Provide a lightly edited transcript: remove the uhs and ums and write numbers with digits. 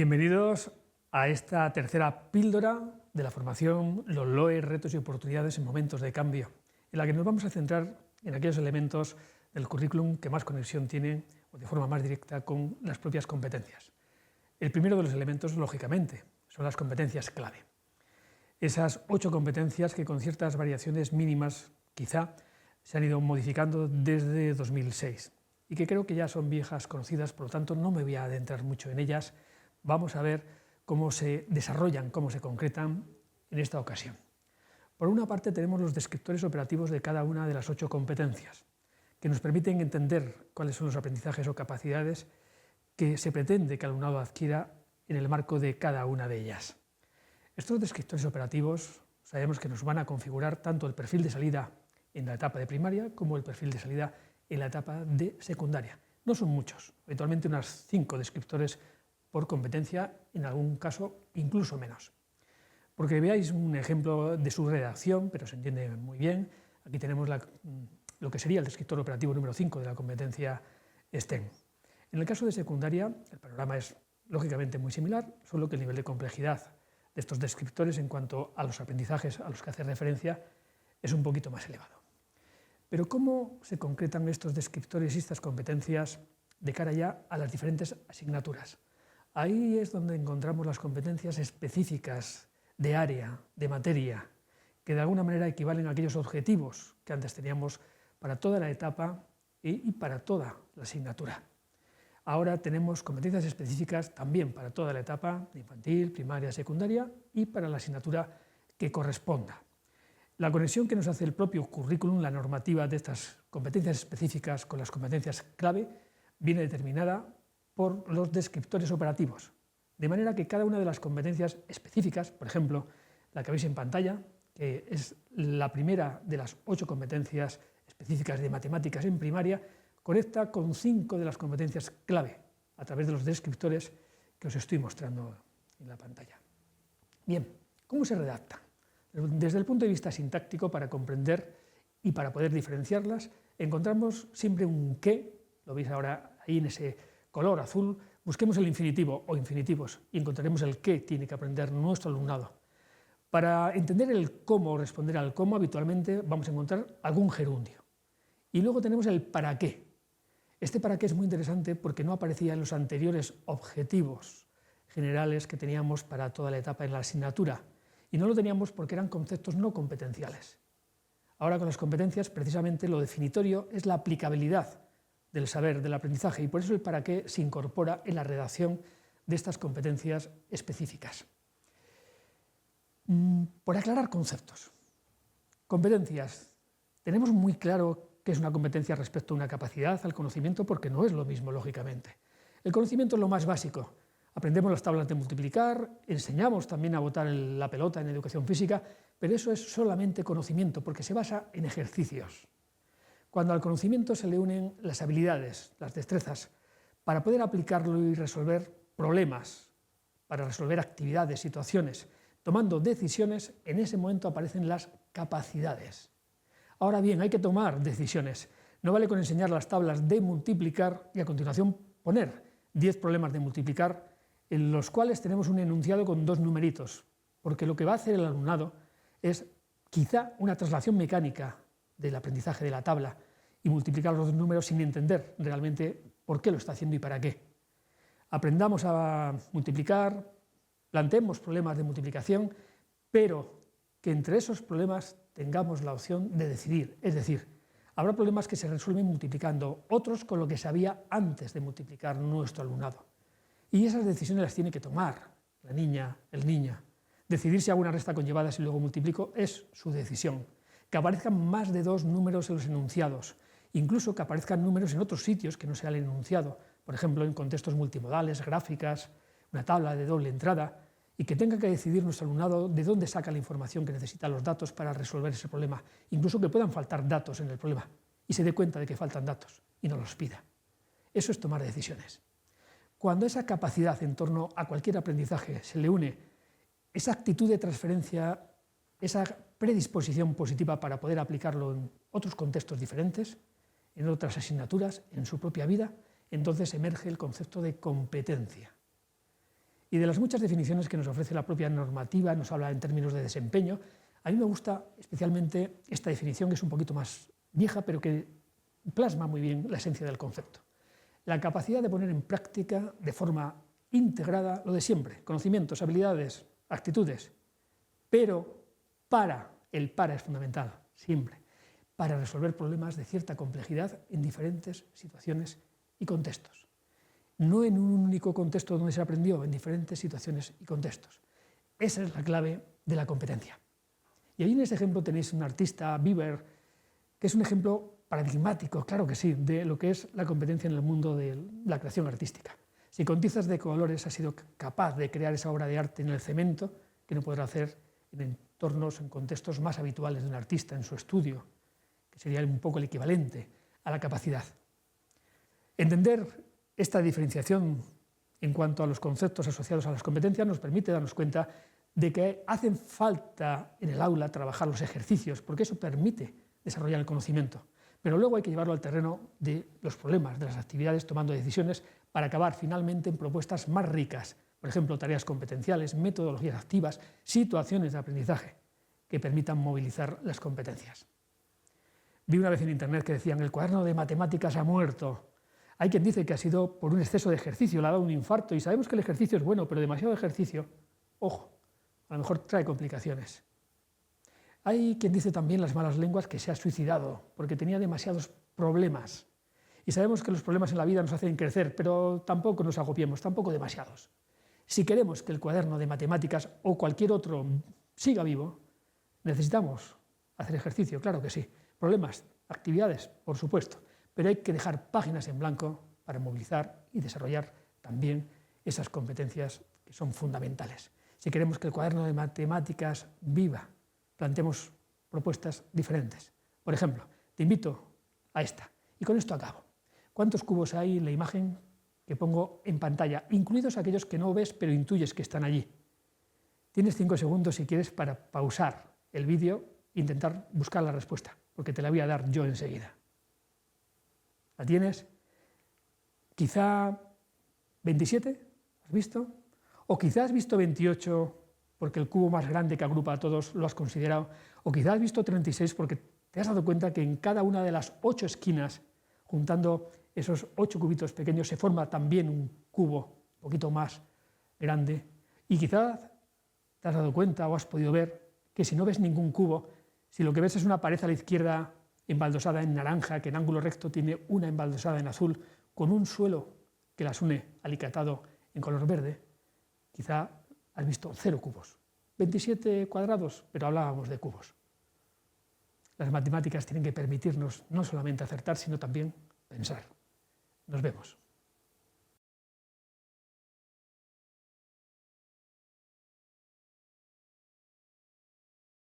Bienvenidos a esta tercera píldora de la formación, los LOE, retos y oportunidades en momentos de cambio, en la que nos vamos a centrar en aquellos elementos del currículum que más conexión tienen o de forma más directa con las propias competencias. El primero de los elementos, lógicamente, son las competencias clave. Esas 8 competencias que con ciertas variaciones mínimas, quizá, se han ido modificando desde 2006 y que creo que ya son viejas conocidas, por lo tanto no me voy a adentrar mucho en ellas. Vamos a ver cómo se desarrollan, cómo se concretan en esta ocasión. Por una parte tenemos los descriptores operativos de cada una de las 8 competencias, que nos permiten entender cuáles son los aprendizajes o capacidades que se pretende que el alumnado adquiera en el marco de cada una de ellas. Estos descriptores operativos sabemos que nos van a configurar tanto el perfil de salida en la etapa de primaria como el perfil de salida en la etapa de secundaria. No son muchos, habitualmente unos 5 descriptores por competencia, en algún caso incluso menos. Porque veáis un ejemplo de su redacción, pero se entiende muy bien, aquí tenemos lo que sería el descriptor operativo número 5 de la competencia STEM. En el caso de secundaria, el panorama es lógicamente muy similar, solo que el nivel de complejidad de estos descriptores en cuanto a los aprendizajes a los que hace referencia es un poquito más elevado. Pero ¿cómo se concretan estos descriptores y estas competencias de cara ya a las diferentes asignaturas? Ahí es donde encontramos las competencias específicas de área, de materia, que de alguna manera equivalen a aquellos objetivos que antes teníamos para toda la etapa y para toda la asignatura. Ahora tenemos competencias específicas también para toda la etapa de infantil, primaria, secundaria y para la asignatura que corresponda. La conexión que nos hace el propio currículum, la normativa de estas competencias específicas con las competencias clave, viene determinada por los descriptores operativos, de manera que cada una de las competencias específicas, por ejemplo, la que veis en pantalla, que es la primera de las 8 competencias específicas de matemáticas en primaria, conecta con 5 de las competencias clave a través de los descriptores que os estoy mostrando en la pantalla. Bien, ¿cómo se redacta? Desde el punto de vista sintáctico, para comprender y para poder diferenciarlas, encontramos siempre un qué, lo veis ahora ahí en ese color azul, busquemos el infinitivo o infinitivos y encontraremos el qué tiene que aprender nuestro alumnado. Para entender el cómo o responder al cómo, habitualmente vamos a encontrar algún gerundio. Y luego tenemos el para qué. Este para qué es muy interesante porque no aparecía en los anteriores objetivos generales que teníamos para toda la etapa en la asignatura. Y no lo teníamos porque eran conceptos no competenciales. Ahora con las competencias, precisamente lo definitorio es la aplicabilidad del saber, del aprendizaje, y por eso el para qué se incorpora en la redacción de estas competencias específicas. Por aclarar conceptos. Competencias. Tenemos muy claro qué es una competencia respecto a una capacidad, al conocimiento, porque no es lo mismo, lógicamente. El conocimiento es lo más básico. Aprendemos las tablas de multiplicar, enseñamos también a botar la pelota en educación física, pero eso es solamente conocimiento, porque se basa en ejercicios. Cuando al conocimiento se le unen las habilidades, las destrezas, para poder aplicarlo y resolver problemas, para resolver actividades, situaciones, tomando decisiones, en ese momento aparecen las capacidades. Ahora bien, hay que tomar decisiones. No vale con enseñar las tablas de multiplicar y a continuación poner 10 problemas de multiplicar en los cuales tenemos un enunciado con 2 numeritos, porque lo que va a hacer el alumnado es quizá una traslación mecánica del aprendizaje de la tabla y multiplicar los 2 números sin entender realmente por qué lo está haciendo y para qué. Aprendamos a multiplicar, planteemos problemas de multiplicación, pero que entre esos problemas tengamos la opción de decidir, es decir, habrá problemas que se resuelven multiplicando, otros con lo que sabía antes de multiplicar nuestro alumnado. Y esas decisiones las tiene que tomar la niña, el niño. Decidir si hago una resta con llevadas y luego multiplico es su decisión. Que aparezcan más de 2 números en los enunciados, incluso que aparezcan números en otros sitios que no sea el enunciado, por ejemplo en contextos multimodales, gráficas, una tabla de doble entrada, y que tenga que decidir nuestro alumnado de dónde saca la información que necesita, los datos para resolver ese problema, incluso que puedan faltar datos en el problema, y se dé cuenta de que faltan datos y no los pida. Eso es tomar decisiones. Cuando esa capacidad en torno a cualquier aprendizaje se le une esa actitud de transferencia, esa predisposición positiva para poder aplicarlo en otros contextos diferentes, en otras asignaturas, en su propia vida, entonces emerge el concepto de competencia. Y de las muchas definiciones que nos ofrece la propia normativa, nos habla en términos de desempeño, a mí me gusta especialmente esta definición, que es un poquito más vieja, pero que plasma muy bien la esencia del concepto. La capacidad de poner en práctica de forma integrada lo de siempre, conocimientos, habilidades, actitudes, pero el para es fundamental, siempre, para resolver problemas de cierta complejidad en diferentes situaciones y contextos. No en un único contexto donde se aprendió, en diferentes situaciones y contextos. Esa es la clave de la competencia. Y ahí en este ejemplo tenéis un artista, Bieber, que es un ejemplo paradigmático, claro que sí, de lo que es la competencia en el mundo de la creación artística. Si con tizas de colores ha sido capaz de crear esa obra de arte en el cemento, que no podrá hacer en entornos, en contextos más habituales de un artista, en su estudio, que sería un poco el equivalente a la capacidad. Entender esta diferenciación en cuanto a los conceptos asociados a las competencias nos permite darnos cuenta de que hacen falta en el aula trabajar los ejercicios, porque eso permite desarrollar el conocimiento. Pero luego hay que llevarlo al terreno de los problemas, de las actividades, tomando decisiones para acabar finalmente en propuestas más ricas, por ejemplo, tareas competenciales, metodologías activas, situaciones de aprendizaje que permitan movilizar las competencias. Vi una vez en internet que decían: el cuaderno de matemáticas ha muerto. Hay quien dice que ha sido por un exceso de ejercicio, le ha dado un infarto, y sabemos que el ejercicio es bueno, pero demasiado ejercicio, ojo, a lo mejor trae complicaciones. Hay quien dice también, las malas lenguas, que se ha suicidado porque tenía demasiados problemas. Y sabemos que los problemas en la vida nos hacen crecer, pero tampoco nos agobiemos, tampoco demasiados. Si queremos que el cuaderno de matemáticas o cualquier otro siga vivo, necesitamos hacer ejercicio, claro que sí. Problemas, actividades, por supuesto, pero hay que dejar páginas en blanco para movilizar y desarrollar también esas competencias que son fundamentales. Si queremos que el cuaderno de matemáticas viva, planteemos propuestas diferentes. Por ejemplo, te invito a esta, y con esto acabo. ¿Cuántos cubos hay en la imagen que pongo en pantalla, incluidos aquellos que no ves pero intuyes que están allí? Tienes 5 segundos si quieres para pausar el vídeo e intentar buscar la respuesta, porque te la voy a dar yo enseguida. ¿La tienes? ¿Quizá 27? ¿Has visto? O quizá has visto 28 porque el cubo más grande que agrupa a todos lo has considerado, o quizá has visto 36 porque te has dado cuenta que en cada una de las 8 esquinas, juntando esos 8 cubitos pequeños, se forma también un cubo un poquito más grande, y quizá te has dado cuenta o has podido ver que si no ves ningún cubo, si lo que ves es una pared a la izquierda embaldosada en naranja, que en ángulo recto tiene una embaldosada en azul, con un suelo que las une alicatado en color verde, quizá has visto 0 cubos. 27 cuadrados, pero hablábamos de cubos. Las matemáticas tienen que permitirnos no solamente acertar, sino también pensar. Nos vemos.